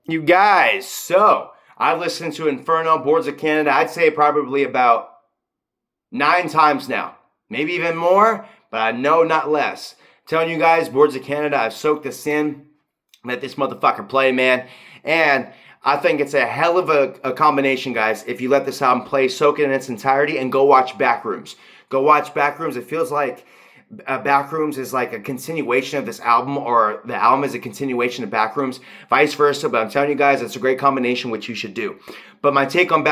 You guys, so I've listened to Inferno, Boards of Canada, I'd say probably about 9 times now. Maybe even more, but I know not less. Telling you guys, Boards of Canada, I've soaked this in. Let this motherfucker play, man. And I think it's a hell of a combination, guys, if you let this album play, soak it in its entirety, and go watch Backrooms. Go watch Backrooms. It feels like Backrooms is like a continuation of this album, or the album is a continuation of Backrooms, vice versa. But I'm telling you guys, it's a great combination, which you should do. But my take on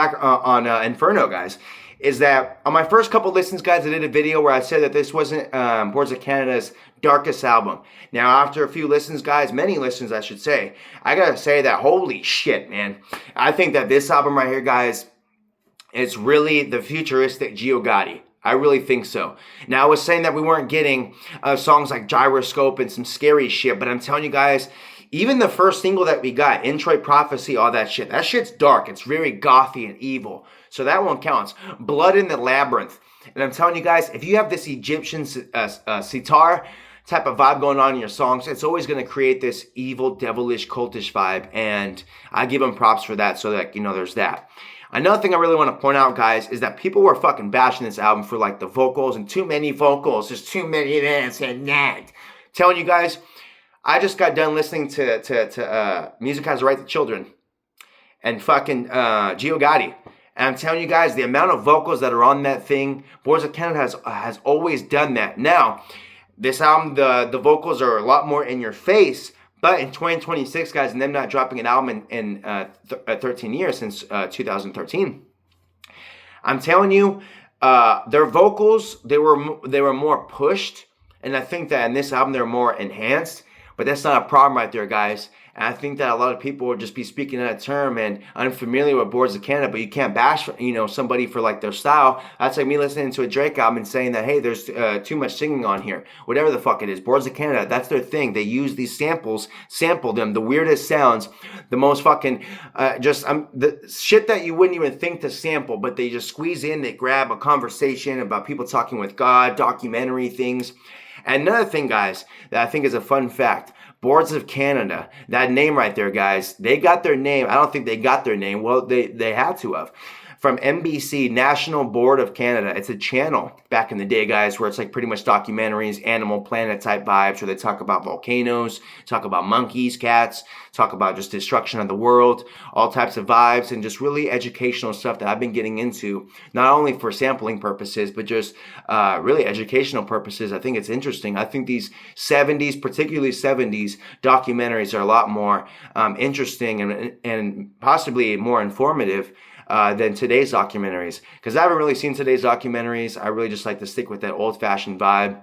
Inferno, guys, is that on my first couple listens, guys, I did a video where I said that this wasn't Boards of Canada's darkest album. Now, after a few listens, guys, many listens, I should say, I gotta say that holy shit, man. I think that this album right here, guys, is really the futuristic Gio Gotti. I really think so. Now, I was saying that we weren't getting songs like Gyroscope and some scary shit, but I'm telling you guys, even the first single that we got, Introit Prophecy, all that shit's dark. It's very gothy and evil. So that one counts. Blood in the Labyrinth. And I'm telling you guys, if you have this Egyptian sitar type of vibe going on in your songs, it's always going to create this evil, devilish, cultish vibe. And I give them props for that, so that, there's that. Another thing I really want to point out, guys, is that people were fucking bashing this album for like the vocals and too many vocals. There's too many this and that. Telling you guys, I just got done listening to Music Has a Right to Children and fucking Gio Gotti. And I'm telling you guys, the amount of vocals that are on that thing, Boards of Canada has always done that. Now, this album, the vocals are a lot more in your face. But in 2026, guys, and them not dropping an album in 13 years, since 2013, I'm telling you, their vocals, they were more pushed. And I think that in this album, they're more enhanced. But that's not a problem right there, guys. And I think that a lot of people would just be speaking out of term and unfamiliar with Boards of Canada, but you can't bash, somebody for like their style. That's like me listening to a Drake album and saying that, hey, there's too much singing on here. Whatever the fuck it is. Boards of Canada, that's their thing. They use these samples, sample them, the weirdest sounds, the most fucking, the shit that you wouldn't even think to sample, but they just squeeze in, they grab a conversation about people talking with God, documentary things. And another thing, guys, that I think is a fun fact, Boards of Canada, that name right there, guys, they got their name. I don't think they got their name. Well, they had to have. From NBC, National Board of Canada. It's a channel back in the day, guys, where it's like pretty much documentaries, Animal Planet type vibes, where they talk about volcanoes, talk about monkeys, cats, talk about just destruction of the world, all types of vibes, and just really educational stuff that I've been getting into, not only for sampling purposes, but just really educational purposes. I think it's interesting. I think these 70s, particularly 70s documentaries are a lot more interesting and possibly more informative than today's documentaries, because I haven't really seen today's documentaries. I really just like to stick with that old-fashioned vibe,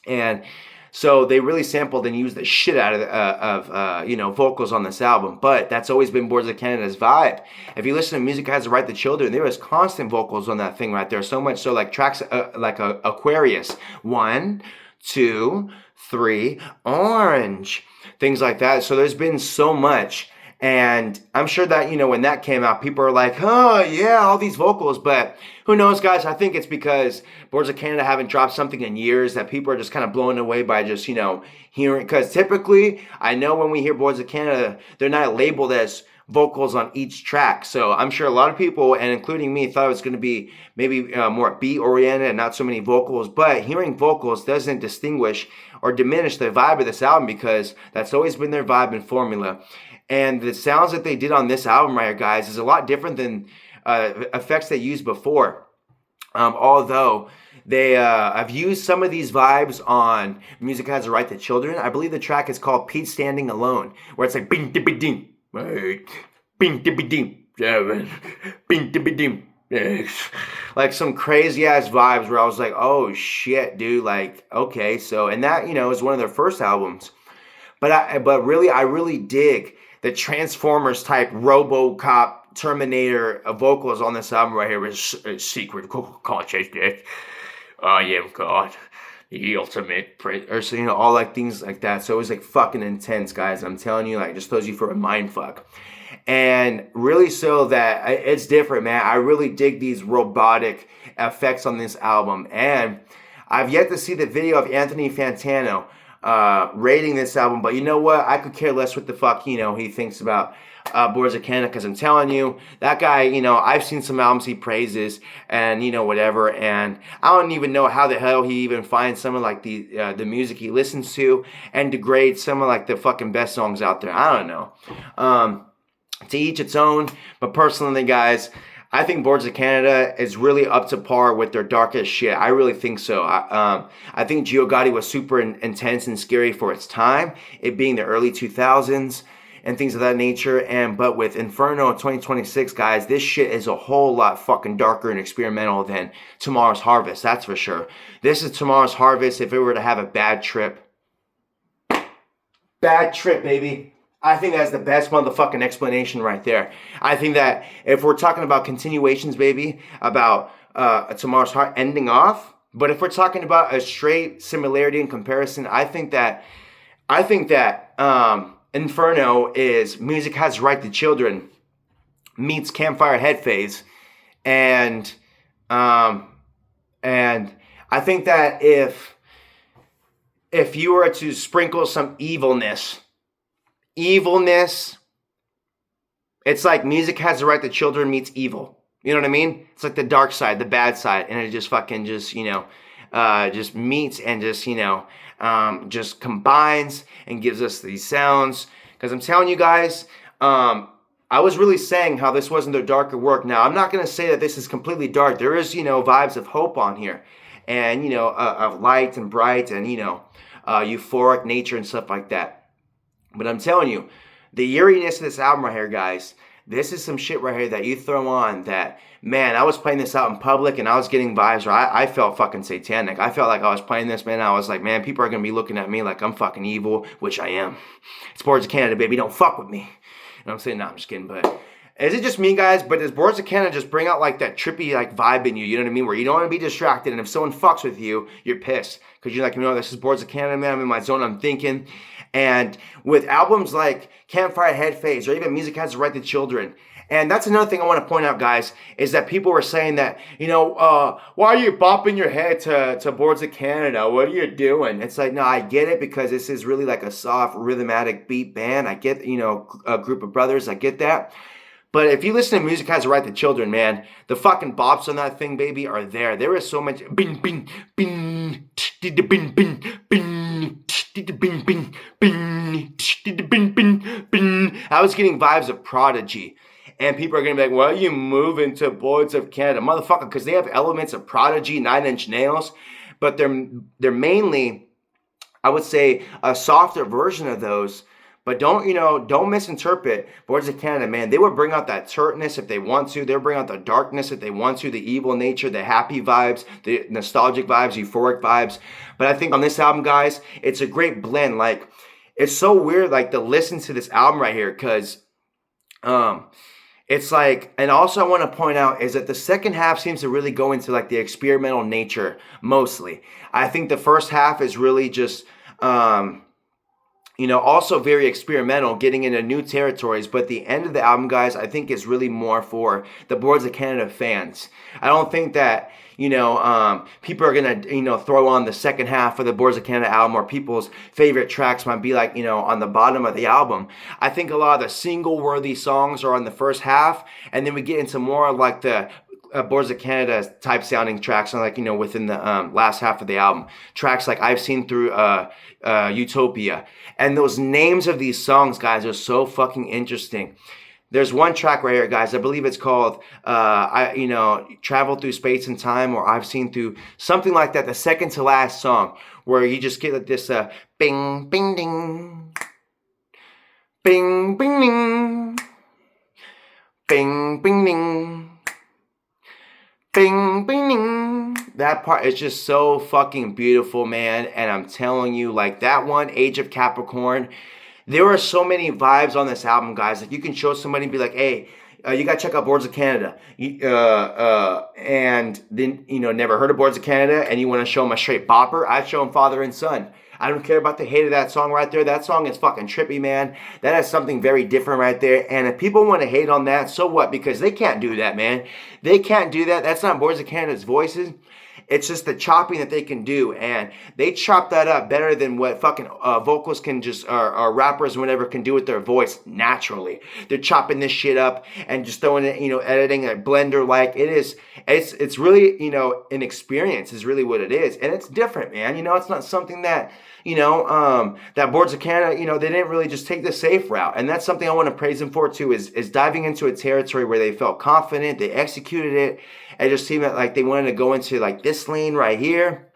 and so they really sampled and used the shit out of vocals on this album. But that's always been Boards of Canada's vibe. If you listen to Music Has a Right to Children, there was constant vocals on that thing right there. So much so, like tracks like Aquarius, 1, 2, 3, Orange, things like that. So there's been so much. And I'm sure that, when that came out, people are like, oh, yeah, all these vocals. But who knows, guys? I think it's because Boards of Canada haven't dropped something in years that people are just kind of blown away by just, hearing. Because typically, I know when we hear Boards of Canada, they're not labeled as vocals on each track. So I'm sure a lot of people, and including me, thought it was going to be maybe more beat-oriented and not so many vocals. But hearing vocals doesn't distinguish or diminish the vibe of this album, because that's always been their vibe and formula. And the sounds that they did on this album right here, guys, is a lot different than effects they used before. Although they I've used some of these vibes on Music Has a Right to Children. I believe the track is called Pete Standing Alone, where it's like bing dibby ding, bing dibby ding, bing dibby ding. Like some crazy ass vibes where I was like, oh shit, dude, like, okay. So, and that, is one of their first albums. But I really dig the Transformers type RoboCop Terminator vocals on this album right here with Secret Consciousness. I am God, the ultimate or so, all like things like that. So it was like fucking intense, guys. I'm telling you, like, just throws you for a mind fuck. And really so that it's different, man. I really dig these robotic effects on this album. And I've yet to see the video of Anthony Fantano rating this album, but you know what? I could care less what the fuck, he thinks about Boards of Canada, because I'm telling you, that guy, I've seen some albums he praises and, whatever, and I don't even know how the hell he even finds some of, like, the music he listens to and degrades some of, like, the fucking best songs out there. I don't know. To each its own, but personally, guys, I think Boards of Canada is really up to par with their darkest shit. I really think so. I think Gio Gotti was super intense and scary for its time, it being the early 2000s and things of that nature. But with Inferno 2026, guys, this shit is a whole lot fucking darker and experimental than Tomorrow's Harvest. That's for sure. This is Tomorrow's Harvest if it were to have a bad trip. Bad trip, baby. I think that's the best motherfucking explanation right there. I think that if we're talking about continuations, baby, about Tomorrow's Heart ending off, but if we're talking about a straight similarity and comparison, I think that Inferno is Music Has the Right to Children meets Campfire Head Phase, and I think that if you were to sprinkle some evilness, it's like Music Has the Right to Children meets evil. You know what I mean? It's like the dark side, the bad side, and it just fucking just meets and just combines and gives us these sounds. Because I'm telling you guys, I was really saying how this wasn't their darker work. Now, I'm not going to say that this is completely dark. There is, vibes of hope on here, and, of light and bright and, euphoric nature and stuff like that. But I'm telling you, the eeriness of this album right here, guys, this is some shit right here that you throw on that, man, I was playing this out in public and I was getting vibes where I felt fucking satanic. I felt like I was playing this, man. I was like, man, people are going to be looking at me like I'm fucking evil, which I am. It's Boards of Canada, baby. Don't fuck with me. You know what I'm saying? No, I'm just kidding, but is it just me, guys? But does Boards of Canada just bring out like that trippy like vibe in you? You know what I mean? Where you don't want to be distracted, and if someone fucks with you, you're pissed because you're like, this is Boards of Canada, man. I'm in my zone. I'm thinking. And with albums like Campfire Head Phase, or even Music Has the Right to Children, and that's another thing I want to point out, guys, is that people were saying that, why are you bopping your head to Boards of Canada? What are you doing? It's like, no, I get it, because this is really like a soft, rhythmatic beat band. I get, a group of brothers. I get that. But if you listen to Music Has the Right to Children, man, the fucking bops on that thing, baby, are there. There is so much. Bing, bing, bing, bing, bing, bing, bing, bing, bing, bing, bing. I was getting vibes of Prodigy. And people are going to be like, well, you move into Boards of Canada. Motherfucker, because they have elements of Prodigy, 9 Inch Nails. But they're mainly, I would say, a softer version of those. But don't misinterpret Boards of Canada, man. They would bring out that turtness if they want to. They'll bring out the darkness if they want to, the evil nature, the happy vibes, the nostalgic vibes, euphoric vibes. But I think on this album, guys, it's a great blend. Like, it's so weird, like, to listen to this album right here, because it's like, and also I want to point out is that the second half seems to really go into like the experimental nature mostly. I think the first half is really just, also very experimental, getting into new territories. But the end of the album, guys, I think is really more for the Boards of Canada fans. I don't think that, people are going to, throw on the second half of the Boards of Canada album, or people's favorite tracks might be like, on the bottom of the album. I think a lot of the single-worthy songs are on the first half, and then we get into more of like the Boards of Canada type sounding tracks, like, within the last half of the album. Tracks like I've Seen Through Utopia. And those names of these songs, guys, are so fucking interesting. There's one track right here, guys. I believe it's called, Travel Through Space and Time, or I've Seen Through, something like that. The second to last song, where you just get like this, bing, bing, ding, bing, bing, ding, bing, bing, ding. Bing, bing, bing. That part is just so fucking beautiful, man. And I'm telling you, like that one, Age of Capricorn, there are so many vibes on this album, guys. Like, you can show somebody and be like, hey, you got to check out Boards of Canada. And then, never heard of Boards of Canada, and you want to show them a straight bopper, I'd show them Father and Son. I don't care about the hate of that song right there. That song is fucking trippy, man. That has something very different right there. And if people want to hate on that, so what? Because they can't do that, man. They can't do that. That's not Boards of Canada's voices. It's just the chopping that they can do, and they chop that up better than what fucking vocals can just, or rappers or whatever can do with their voice naturally. They're chopping this shit up and just throwing it, editing a blender like it is. It's really, an experience is really what it is, and it's different, man. It's not something that, that Boards of Canada, they didn't really just take the safe route, and that's something I want to praise them for too. Is diving into a territory where they felt confident, they executed it. It just seemed like they wanted to go into like this lane right here.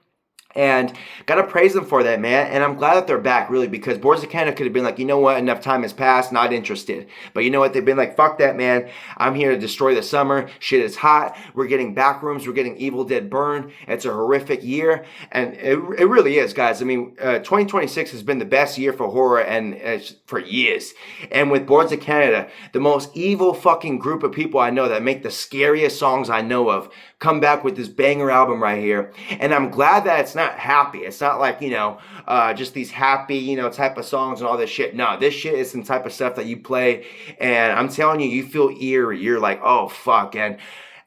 And gotta praise them for that, man. And I'm glad that they're back, really, because Boards of Canada could have been like, you know what, enough time has passed, not interested. But you know what, they've been like, fuck that, man. I'm here to destroy the summer. Shit is hot. We're getting Backrooms. We're getting Evil Dead Burn. It's a horrific year. And it really is, guys. I mean, 2026 has been the best year for horror and for years. And with Boards of Canada, the most evil fucking group of people I know that make the scariest songs I know of, come back with this banger album right here. And I'm glad that it's not happy. It's not like, just these happy, type of songs and all this shit. No, this shit is some type of stuff that you play, and I'm telling you, you feel eerie. You're like, oh, fuck. And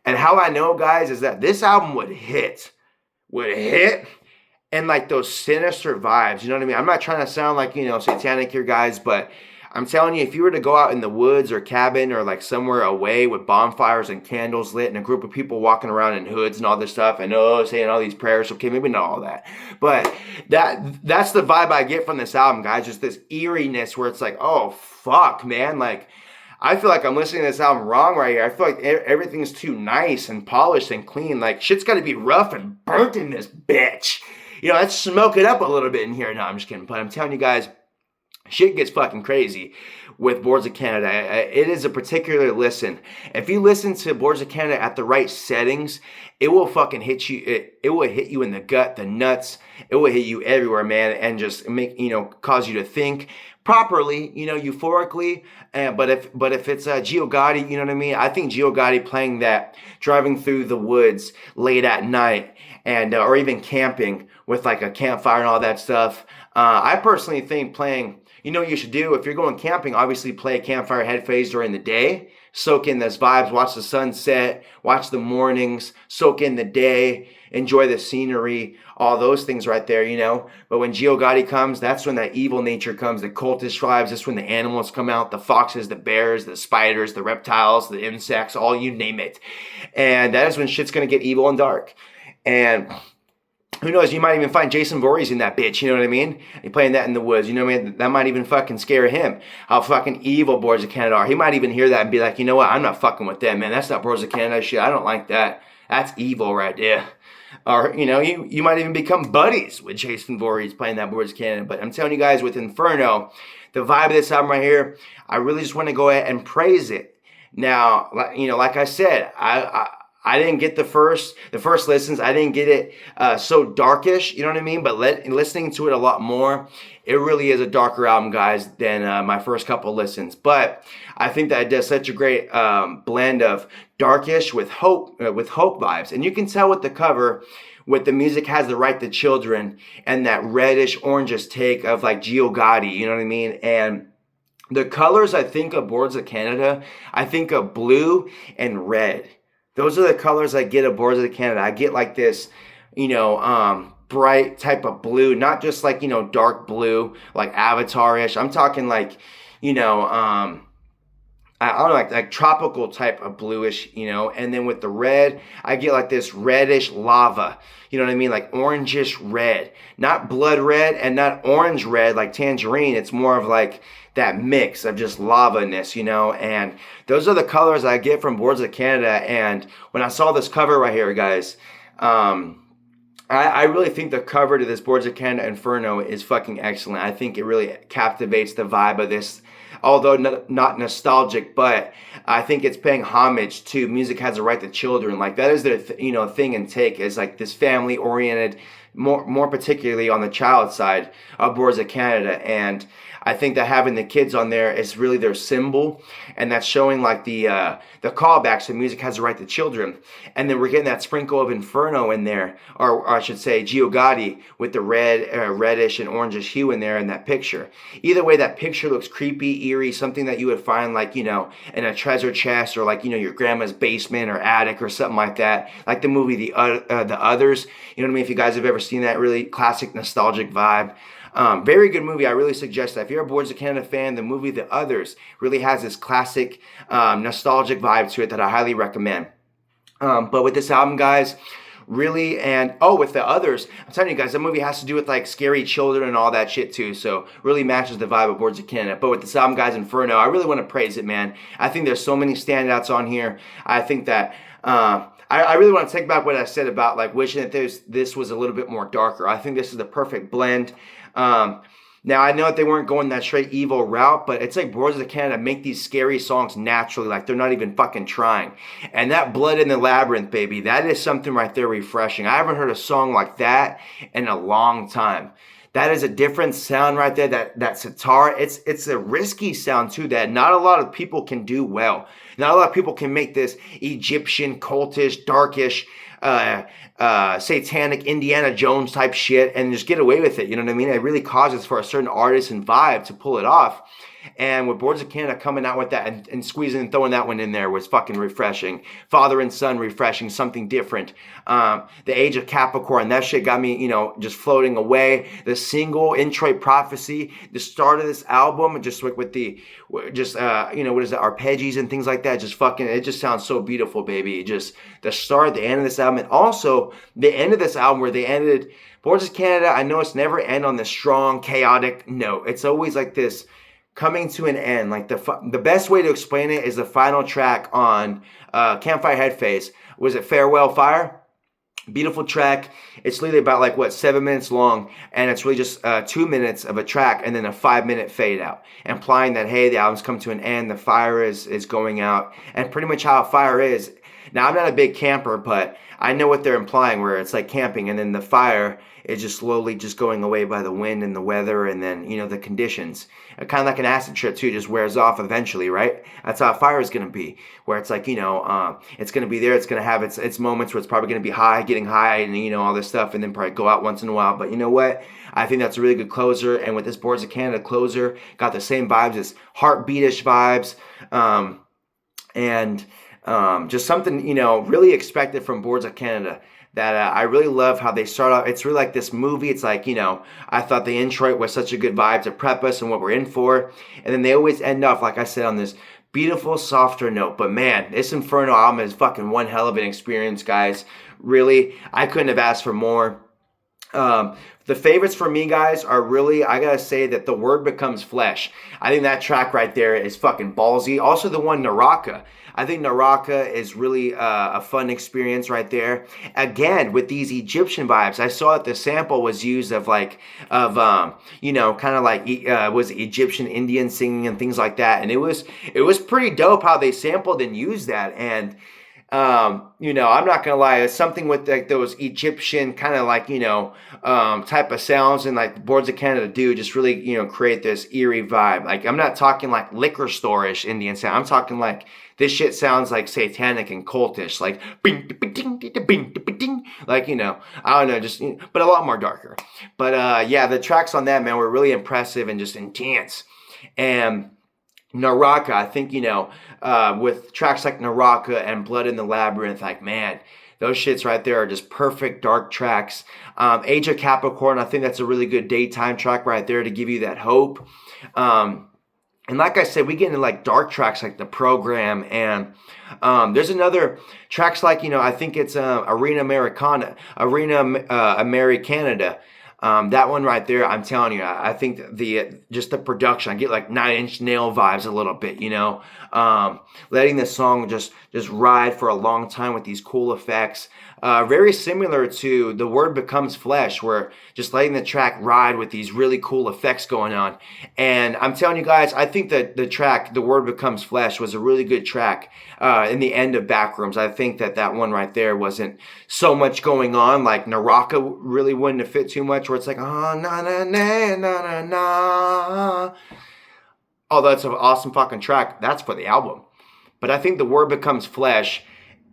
how I know, guys, is that this album would hit, and like those sinister vibes, you know what I mean? I'm not trying to sound like, satanic here, guys, but I'm telling you, if you were to go out in the woods or cabin or like somewhere away with bonfires and candles lit and a group of people walking around in hoods and all this stuff and saying all these prayers, okay, maybe not all that, but that's the vibe I get from this album, guys. Just this eeriness where it's like, oh fuck, man, like I feel like I'm listening to this album wrong right here. I feel like everything's too nice and polished and clean. Like shit's got to be rough and burnt in this bitch. Let's smoke it up a little bit in here. No, I'm just kidding, but I'm telling you guys, shit gets fucking crazy with Boards of Canada. It is a particular listen. If you listen to Boards of Canada at the right settings, it will fucking hit you. It will hit you in the gut, the nuts. It will hit you everywhere, man, and just make, cause you to think properly, euphorically. But if it's Gio Gotti, you know what I mean? I think Gio Gotti playing that, driving through the woods late at night, and or even camping with like a campfire and all that stuff. I personally think playing, what you should do if you're going camping, obviously play a campfire head phase during the day, soak in those vibes, watch the sunset, watch the mornings, soak in the day, enjoy the scenery, all those things right there, But when Gio Gotti comes, that's when that evil nature comes, the cultist vibes, that's when the animals come out, the foxes, the bears, the spiders, the reptiles, the insects, all you name it. And that is when shit's going to get evil and dark. And who knows, you might even find Jason Voorhees in that bitch, you know what I mean? You're playing that in the woods, you know what I mean? That might even fucking scare him, how fucking evil Boards of Canada are. He might even hear that and be like, you know what, I'm not fucking with them, man. That's not Boards of Canada shit. I don't like that. That's evil right there. Or, you might even become buddies with Jason Voorhees playing that Boards of Canada. But I'm telling you guys, with Inferno, the vibe of this album right here, I really just want to go ahead and praise it. Now, like I said, I didn't get the first listens. I didn't get it so darkish, you know what I mean? But listening to it a lot more, it really is a darker album, guys, than my first couple listens. But I think that it does such a great blend of darkish with hope vibes, and you can tell with the cover, with the music has the right to children and that reddish orangish take of like Gio Gotti, you know what I mean? And the colors, I think of Boards of Canada, I think of blue and red. Those are the colors I get of Boards of Canada. I get like this, bright type of blue, not just like, dark blue, like Avatar-ish. I'm talking like, I don't know, like tropical type of bluish, and then with the red, I get like this reddish lava, you know what I mean? Like orangish red, not blood red and not orange red like tangerine. It's more of like that mix of just lava-ness, and those are the colors I get from Boards of Canada. And when I saw this cover right here, guys, I really think the cover to this Boards of Canada Inferno is fucking excellent. I think it really captivates the vibe of this, although not nostalgic, but I think it's paying homage to Music Has a Right to Children. Like that is their thing and take, is like this family-oriented more particularly on the child side of Boards of Canada. And I think that having the kids on there is really their symbol, and that's showing like the callbacks to music has a right to children. And then we're getting that sprinkle of Inferno in there, or I should say Giogati, with the reddish and orangish hue in there in that picture. Either way, that picture looks creepy, eerie, something that you would find like, in a treasure chest, or like, your grandma's basement or attic or something like that. Like the movie The Others. You know what I mean? If you guys have ever seen that really classic nostalgic vibe. Very good movie. I really suggest that. If you're a Boards of Canada fan, the movie The Others really has this classic nostalgic vibe to it that I highly recommend. But with this album, guys, really, and with The Others, I'm telling you guys, that movie has to do with like scary children and all that shit too. So really matches the vibe of Boards of Canada. But with this album, guys, Inferno, I really want to praise it, man. I think there's so many standouts on here. I think that I really want to take back what I said about like wishing that this was a little bit more darker. I think this is the perfect blend. Now I know that they weren't going that straight evil route, but it's like Boards of Canada make these scary songs naturally, like they're not even fucking trying. And that Blood in the Labyrinth, baby, that is something right there refreshing. I haven't heard a song like that in a long time. That is a different sound right there. That sitar, it's a risky sound too that not a lot of people can do well. Not a lot of people can make this Egyptian, cultish, darkish, satanic Indiana Jones type shit and just get away with it. You know what I mean? It really causes for a certain artist and vibe to pull it off. And with Boards of Canada coming out with that and squeezing and throwing that one in there was fucking refreshing. Father and Son, refreshing, something different. The Age of Capricorn, that shit got me, just floating away. The single, Introit Prophecy, the start of this album, just with the, what is it, arpeggios and things like that, just fucking, it just sounds so beautiful, baby. Just the start, the end of this album, and also the end of this album where they ended, Boards of Canada, I know it's never end on this strong, chaotic note. It's always like this, coming to an end. Like the best way to explain it is the final track on Campfire Headface. Was it Farewell Fire? Beautiful track. It's literally about 7 minutes long, and it's really just 2 minutes of a track and then a 5-minute fade out, implying that, hey, the album's come to an end, the fire is going out, and pretty much how a fire is. Now, I'm not a big camper, but I know what they're implying, where it's like camping and then the fire is just slowly just going away by the wind and the weather and then, the conditions. Kind of like an acid trip too, just wears off eventually, right? That's how a fire is going to be, where it's like, it's going to be there. It's going to have its moments where it's probably going to be high, getting high and, all this stuff, and then probably go out once in a while. But you know what? I think that's a really good closer. And with this Boards of Canada closer, got the same vibes as Heartbeatish vibes. Just something, really expected from Boards of Canada. That I really love how they start off. It's really like this movie. It's like, I thought the intro was such a good vibe to prep us and what we're in for. And then they always end off, like I said, on this beautiful, softer note. But man, this Inferno album is fucking one hell of an experience, guys. Really, I couldn't have asked for more. The favorites for me, guys, are really, I gotta say that The Word Becomes Flesh. I think that track right there is fucking ballsy. Also the one Naraka. I think Naraka is really a fun experience right there. Again, with these Egyptian vibes, I saw that the sample was used of kind of like was Egyptian Indian singing and things like that. And it was pretty dope how they sampled and used that. And I'm not gonna lie, it's something with like those Egyptian kind of like, type of sounds, and like Boards of Canada do just really, create this eerie vibe. Like, I'm not talking like liquor store-ish Indian sound. I'm talking like this shit sounds like satanic and cultish, like bing, ding, bing, ding, like, I don't know, just, but a lot more darker. But yeah, the tracks on that, man, were really impressive and just intense. And Naraka, I think, with tracks like Naraka and Blood in the Labyrinth, like, man, those shits right there are just perfect dark tracks. Age of Capricorn, I think that's a really good daytime track right there to give you that hope. And like I said, we get into like dark tracks like The Program, and there's another tracks like, I think it's Arena Americana. That one right there, I'm telling you, I think just the production, I get like Nine Inch Nail vibes a little bit, letting the song just ride for a long time with these cool effects. Very similar to The Word Becomes Flesh, where just letting the track ride with these really cool effects going on. And I'm telling you guys, I think that the track, The Word Becomes Flesh, was a really good track in the end of Backrooms. I think that one right there wasn't so much going on. Like Naraka really wouldn't have fit too much, where it's like, oh, na na na na na na. Oh, that's an awesome fucking track. That's for the album. But I think The Word Becomes Flesh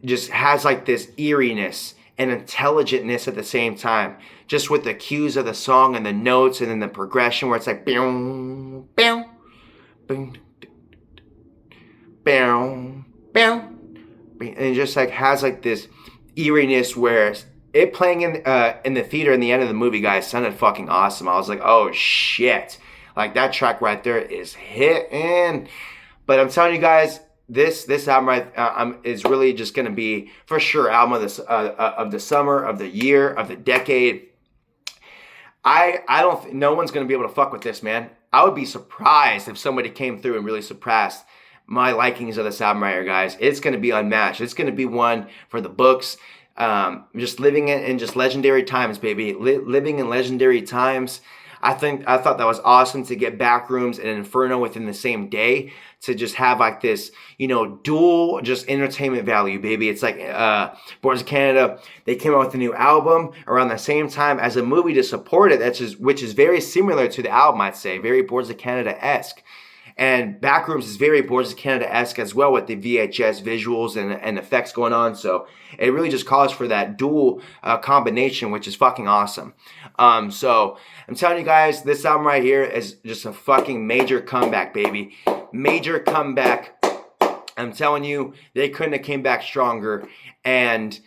just has like this eeriness and intelligentness at the same time, just with the cues of the song and the notes and then the progression where it's like boom, boom, boom, boom, boom, and it just like has like this eeriness where it playing in the theater in the end of the movie, guys, sounded fucking awesome. I was like, oh shit, like that track right there is hitting. But I'm telling you guys, this album is really just gonna be for sure album of the summer, of the year, of the decade. I don't think no one's gonna be able to fuck with this, man. I would be surprised if somebody came through and really surpassed my likings of this album right here, guys. It's gonna be unmatched. It's gonna be one for the books. Just living in just legendary times, baby. Living in legendary times. I thought that was awesome to get Backrooms and Inferno within the same day, to just have like this, dual just entertainment value, baby. It's like Boards of Canada, they came out with a new album around the same time as a movie to support it, which is very similar to the album, I'd say, very Boards of Canada-esque. And Backrooms is very Boards of Canada-esque as well, with the VHS visuals and effects going on. So it really just calls for that dual combination, which is fucking awesome. So I'm telling you guys, this album right here is just a fucking major comeback, baby. Major comeback. I'm telling you, they couldn't have came back stronger. And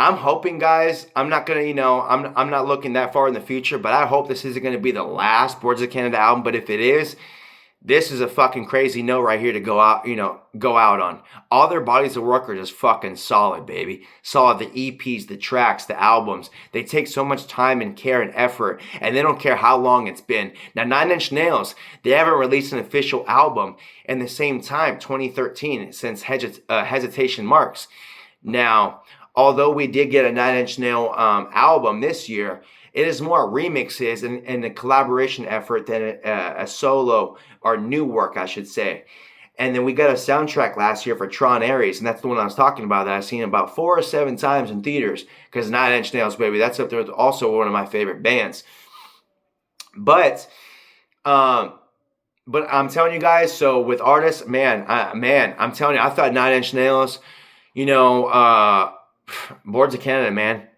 I'm hoping, guys, I'm not gonna, I'm not looking that far in the future, but I hope this isn't gonna be the last Boards of Canada album. But if it is, this is a fucking crazy note right here to go out on. All their bodies of work are just fucking solid, baby. Solid. The EPs, the tracks, the albums. They take so much time and care and effort, and they don't care how long it's been. Now, Nine Inch Nails, they haven't released an official album in the same time, 2013, since Hesitation Marks. Now, although we did get a Nine Inch Nail album this year, it is more remixes and a collaboration effort than a solo or new work, I should say. And then we got a soundtrack last year for Tron Ares, and that's the one I was talking about that I've seen about 4 or 7 times in theaters, because Nine Inch Nails, baby, that's up there with also one of my favorite bands. But I'm telling you guys, so with artists, man, I'm telling you, I thought Nine Inch Nails, Boards of Canada, man,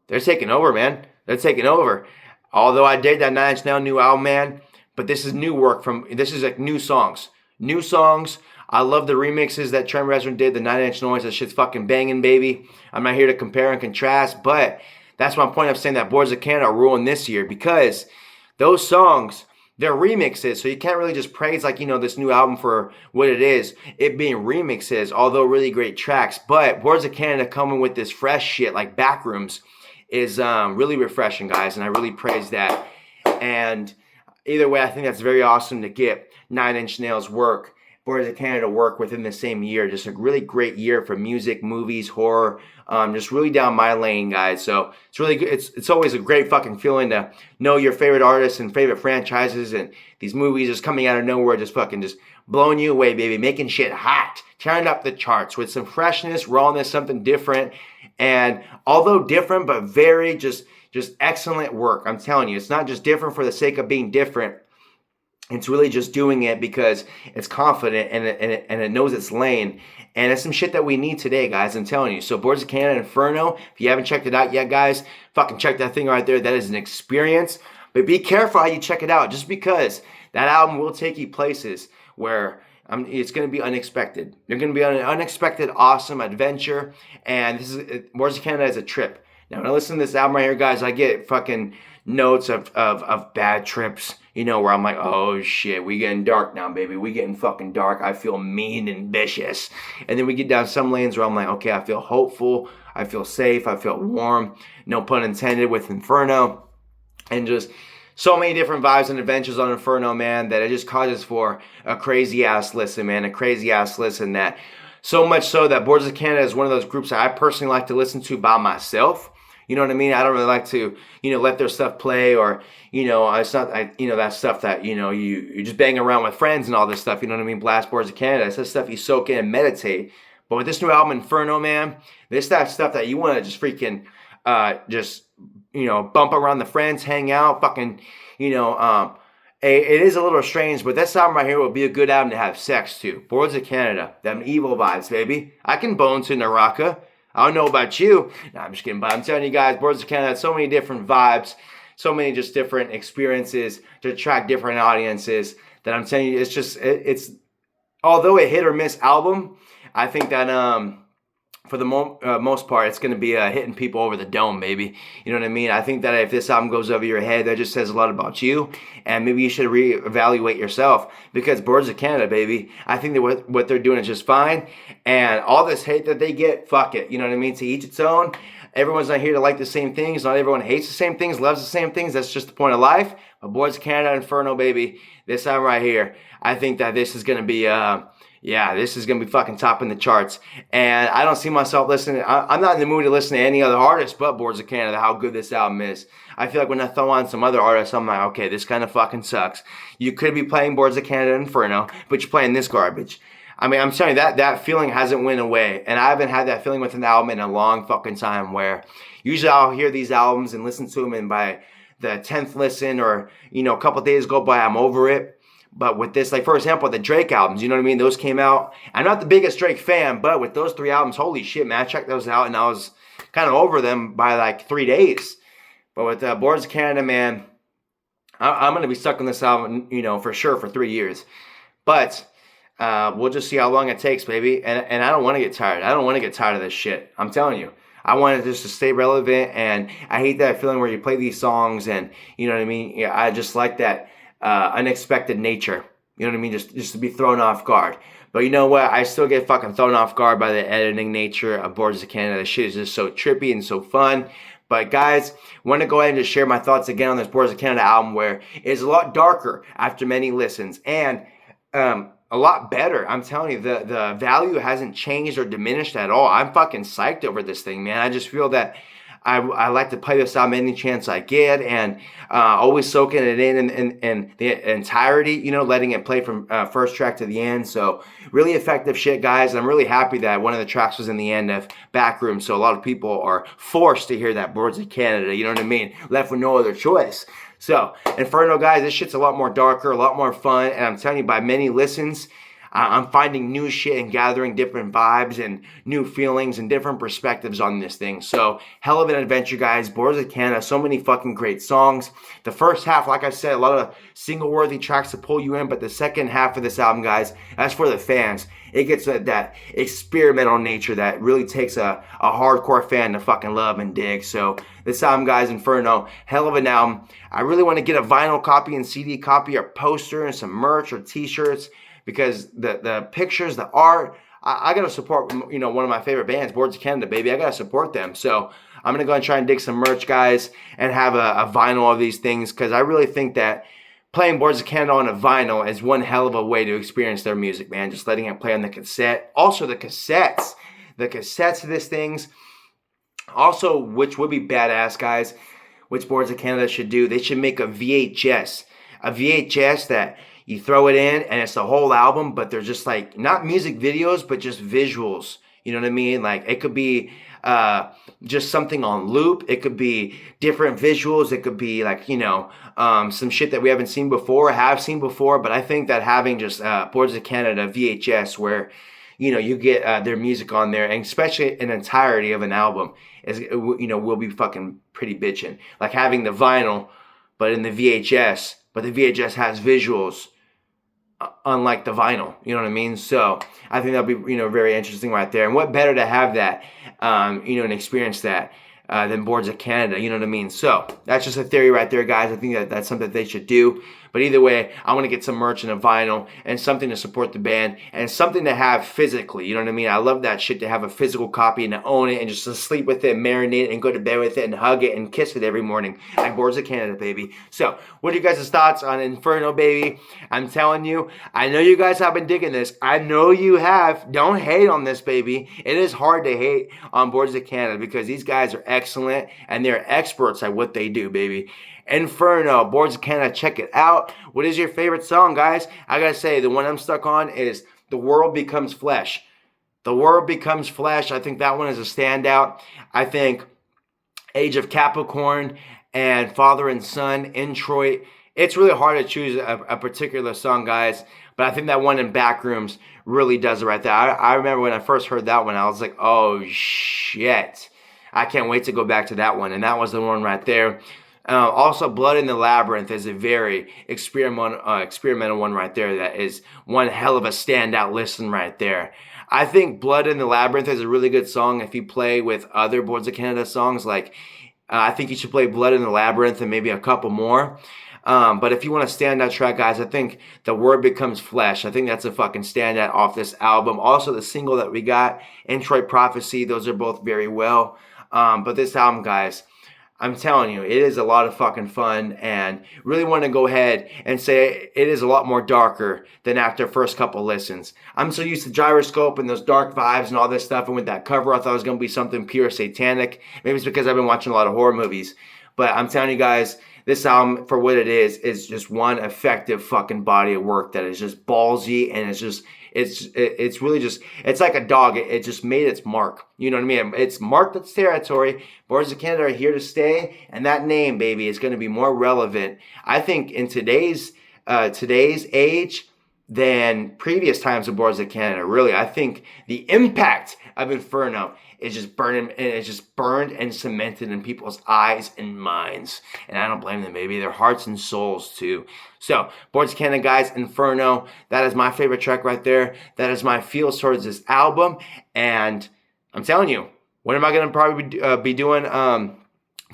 they're taking over, man. They're taking over. Although I dig that Nine Inch Nails new album, man, but this is new work this is like new songs. New songs. I love the remixes that Trent Reznor did, the Nine Inch Nails. That shit's fucking banging, baby. I'm not here to compare and contrast, but that's my point of saying that Boards of Canada are ruling this year, because those songs, they're remixes, so you can't really just praise this new album for what it is, it being remixes, although really great tracks. But Boards of Canada coming with this fresh shit like Backrooms is really refreshing, guys, and I really praise that. And either way, I think that's very awesome to get Nine Inch Nails work, Boards of Canada work within the same year. Just a really great year for music, movies, horror, just really down my lane, guys. So it's really good. It's always a great fucking feeling to know your favorite artists and favorite franchises, and these movies just coming out of nowhere, just blowing you away, baby, making shit hot, tearing up the charts with some freshness, rawness, something different. And although different, but very just excellent work. I'm telling you, it's not just different for the sake of being different. It's really just doing it because it's confident and it knows its lane. And it's some shit that we need today, guys. I'm telling you. So Boards of Canada Inferno, if you haven't checked it out yet, guys, fucking check that thing right there. That is an experience. But be careful how you check it out, just because that album will take you places where it's going to be unexpected. You're going to be on an unexpected, awesome adventure. And Boards of Canada is a trip. Now, when I listen to this album right here, guys, I get fucking notes of bad trips, where I'm like, oh shit, we getting dark now, baby. We getting fucking dark. I feel mean and vicious. And then we get down some lanes where I'm like, okay, I feel hopeful. I feel safe. I feel warm. No pun intended with Inferno. and just so many different vibes and adventures on Inferno, man, that it just causes for a crazy ass listen, man, a crazy ass listen. That so much so that Boards of Canada is one of those groups that I personally like to listen to by myself. You know what I mean? I don't really like to, let their stuff play, or, it's not, that stuff that, you just bang around with friends and all this stuff. You know what I mean? Blast Boards of Canada. It's that stuff you soak in and meditate. But with this new album, Inferno, man, this that stuff that you want to just freaking, bump around the friends, hang out, fucking, it is a little strange, but this album right here will be a good album to have sex to. Boards of Canada, them evil vibes, baby. I can bone to Naraka. I don't know about you. No, I'm just kidding, but I'm telling you guys, Boards of Canada has so many different vibes, so many just different experiences to attract different audiences that I'm telling you, it's although a hit or miss album, I think that for the most part, it's going to be hitting people over the dome, baby. You know what I mean? I think that if this album goes over your head, that just says a lot about you, and maybe you should reevaluate yourself, because Boards of Canada, baby, I think that what they're doing is just fine, and all this hate that they get, fuck it. You know what I mean? To each its own. Everyone's not here to like the same things. Not everyone hates the same things, loves the same things. That's just the point of life. But Boards of Canada, Inferno, baby, this album right here, I think that this is going to be... this is going to be fucking topping the charts. And I don't see myself listening. I'm not in the mood to listen to any other artist but Boards of Canada, how good this album is. I feel like when I throw on some other artists, I'm like, okay, this kind of fucking sucks. You could be playing Boards of Canada Inferno, but you're playing this garbage. I mean, I'm telling you, that feeling hasn't went away. And I haven't had that feeling with an album in a long fucking time, where usually I'll hear these albums and listen to them, and by the 10th listen, or, a couple days go by, I'm over it. But with this, like, for example, the Drake albums, you know what I mean? Those came out. I'm not the biggest Drake fan, but with those 3 albums, holy shit, man, I checked those out, and I was kind of over them by, like, 3 days. But with Boards of Canada, man, I'm going to be stuck on this album, for sure, for 3 years. But we'll just see how long it takes, baby. And I don't want to get tired. I don't want to get tired of this shit. I'm telling you. I want it just to stay relevant, and I hate that feeling where you play these songs and, you know what I mean? Yeah, I just like that unexpected nature. You know what I mean? Just to be thrown off guard. But you know what? I still get fucking thrown off guard by the editing nature of Boards of Canada. The shit is just so trippy and so fun. But guys, want to go ahead and just share my thoughts again on this Boards of Canada album, where it's a lot darker after many listens, and a lot better. I'm telling you, the value hasn't changed or diminished at all. I'm fucking psyched over this thing, man. I just feel that I like to play this album any chance I get, and always soaking it in the entirety, letting it play from first track to the end. So really effective shit, guys. I'm really happy that one of the tracks was in the end of Backroom, so a lot of people are forced to hear that Boards of Canada, you know what I mean? Left with no other choice. So, Inferno, guys, this shit's a lot more darker, a lot more fun, and I'm telling you, by many listens, I'm finding new shit and gathering different vibes and new feelings and different perspectives on this thing. So, hell of an adventure, guys. Boards of Canada, so many fucking great songs. The first half, like I said, a lot of single-worthy tracks to pull you in, but the second half of this album, guys, that's for the fans. It gets that experimental nature that really takes a hardcore fan to fucking love and dig. So, this album, guys, Inferno, hell of an album. I really want to get a vinyl copy and CD copy or poster and some merch or t-shirts, because the pictures, the art, I got to support, one of my favorite bands, Boards of Canada, baby. I got to support them. So I'm going to go and try and dig some merch, guys, and have a vinyl of these things, because I really think that playing Boards of Canada on a vinyl is one hell of a way to experience their music, man. Just letting it play on the cassette. Also, the cassettes of these things, also, which would be badass, guys, which Boards of Canada should do. They should make a VHS that you throw it in, and it's the whole album, but they're just like, not music videos, but just visuals. You know what I mean? Like, it could be just something on loop. It could be different visuals. It could be like, some shit that we haven't seen before, have seen before. But I think that having just Boards of Canada VHS, where, you get their music on there, and especially an entirety of an album, will be fucking pretty bitchin'. Like having the vinyl, but in the VHS, but the VHS has visuals, unlike the vinyl, you know what I mean? So I think that'll be, very interesting right there. And what better to have that, and experience that than Boards of Canada. You know what I mean? So that's just a theory right there, guys. I think that's something that they should do. But either way, I want to get some merch and a vinyl and something to support the band and something to have physically. You know what I mean? I love that shit, to have a physical copy and to own it and just to sleep with it, marinate it, and go to bed with it and hug it and kiss it every morning. Like Boards of Canada, baby. So what are you guys' thoughts on Inferno, baby? I'm telling you, I know you guys have been digging this. I know you have. Don't hate on this, baby. It is hard to hate on Boards of Canada because these guys are excellent and they're experts at what they do, baby. Inferno, Boards of Canada, check it out. What is your favorite song, guys? I gotta say, the one I'm stuck on is The World Becomes Flesh. The World Becomes Flesh. I think that one is a standout. I think Age of Capricorn and Father and Son, Introit. It's really hard to choose a particular song, guys, but I think that one in Backrooms really does it right there. I remember when I first heard that one, I was like, oh shit. I can't wait to go back to that one, and that was the one right there. Also, Blood in the Labyrinth is a very experimental one right there. That is one hell of a standout listen right there. I think Blood in the Labyrinth is a really good song if you play with other Boards of Canada songs. Like, I think you should play Blood in the Labyrinth and maybe a couple more. But if you want a standout track, guys, I think The Word Becomes Flesh. I think that's a fucking standout off this album. Also, the single that we got, Introit Prophecy, those are both very well. But this album, guys, I'm telling you, it is a lot of fucking fun, and really want to go ahead and say it is a lot more darker than after first couple listens. I'm so used to Gyroscope and those dark vibes and all this stuff, and with that cover, I thought it was going to be something pure satanic. Maybe it's because I've been watching a lot of horror movies. But I'm telling you guys, this album, for what it is just one effective fucking body of work that is just ballsy, and it's really just, it's like a dog. It just made its mark. You know what I mean? It's marked its territory. Boards of Canada are here to stay, and that name, baby, is going to be more relevant, I think, in today's age than previous times of Boards of Canada. Really, I think the impact of Inferno is just burning, and it's just burned and cemented in people's eyes and minds. And I don't blame them, baby. Their hearts and souls, too. So, Boards of Canada, guys, Inferno, that is my favorite track right there. That is my feels towards this album. And I'm telling you, what am I going to probably be doing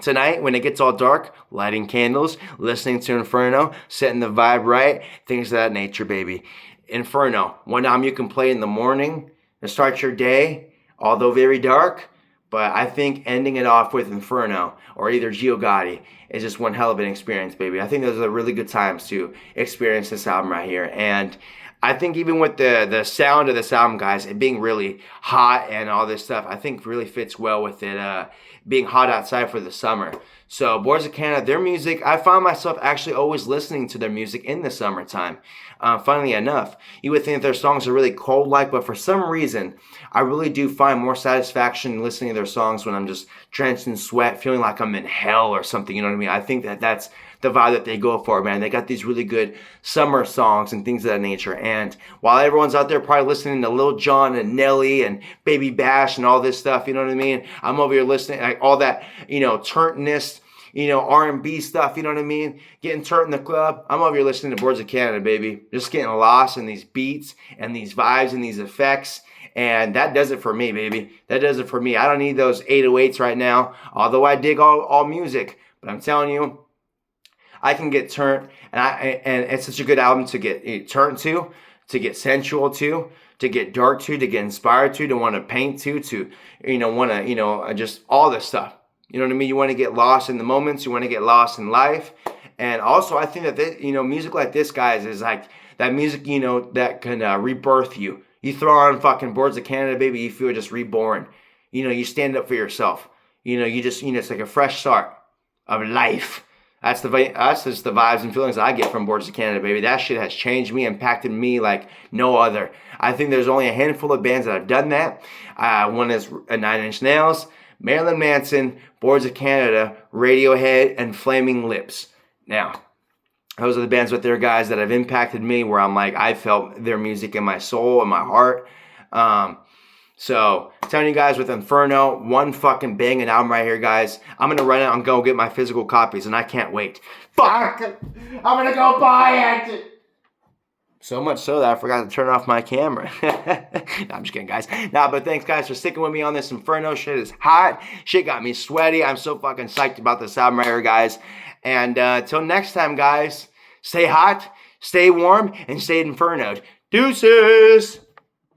tonight when it gets all dark? Lighting candles, listening to Inferno, setting the vibe right, things of that nature, baby. Inferno, one album you can play in the morning to start your day, although very dark, but I think ending it off with Inferno or either Gio Gotti is just one hell of an experience, baby. I think those are really good times to experience this album right here. And I think even with the sound of this album, guys, it being really hot and all this stuff, I think really fits well with it being hot outside for the summer. So, Boards of Canada, their music, I found myself actually always listening to their music in the summertime. Funnily enough, you would think their songs are really cold-like, but for some reason, I really do find more satisfaction listening to their songs when I'm just drenched in sweat, feeling like I'm in hell or something, you know what I mean? I think that's the vibe that they go for, man. They got these really good summer songs and things of that nature. And while everyone's out there probably listening to Lil Jon and Nelly and Baby Bash and all this stuff, you know what I mean? I'm over here listening, like all that, turntness, R&B stuff, you know what I mean? Getting turnt in the club. I'm over here listening to Boards of Canada, baby. Just getting lost in these beats and these vibes and these effects. And that does it for me, baby. That does it for me. I don't need those 808s right now, although I dig all music. But I'm telling you, I can get turned, and it's such a good album to get turned to get sensual to get dark to get inspired to want to paint to want to, just all this stuff. You know what I mean? You want to get lost in the moments. You want to get lost in life. And also, I think that this, music like this, guys, is like that music, that can rebirth you. You throw on fucking Boards of Canada, baby, you feel just reborn. You stand up for yourself. You just, it's like a fresh start of life. That's just the vibes and feelings I get from Boards of Canada, baby. That shit has changed me, impacted me like no other. I think there's only a handful of bands that have done that. One is Nine Inch Nails, Marilyn Manson, Boards of Canada, Radiohead, and Flaming Lips. Now, those are the bands with their guys that have impacted me, where I'm like, I felt their music in my soul and my heart. So, I'm telling you guys, with Inferno, one fucking banging album right here, guys. I'm going to run out and go get my physical copies, and I can't wait. Fuck! I'm going to go buy it! So much so that I forgot to turn off my camera. No, I'm just kidding, guys. Nah, but thanks, guys, for sticking with me on this Inferno. Shit is hot. Shit got me sweaty. I'm so fucking psyched about this album right here, guys. And till next time, guys, stay hot, stay warm, and stay Infernoed. Deuces!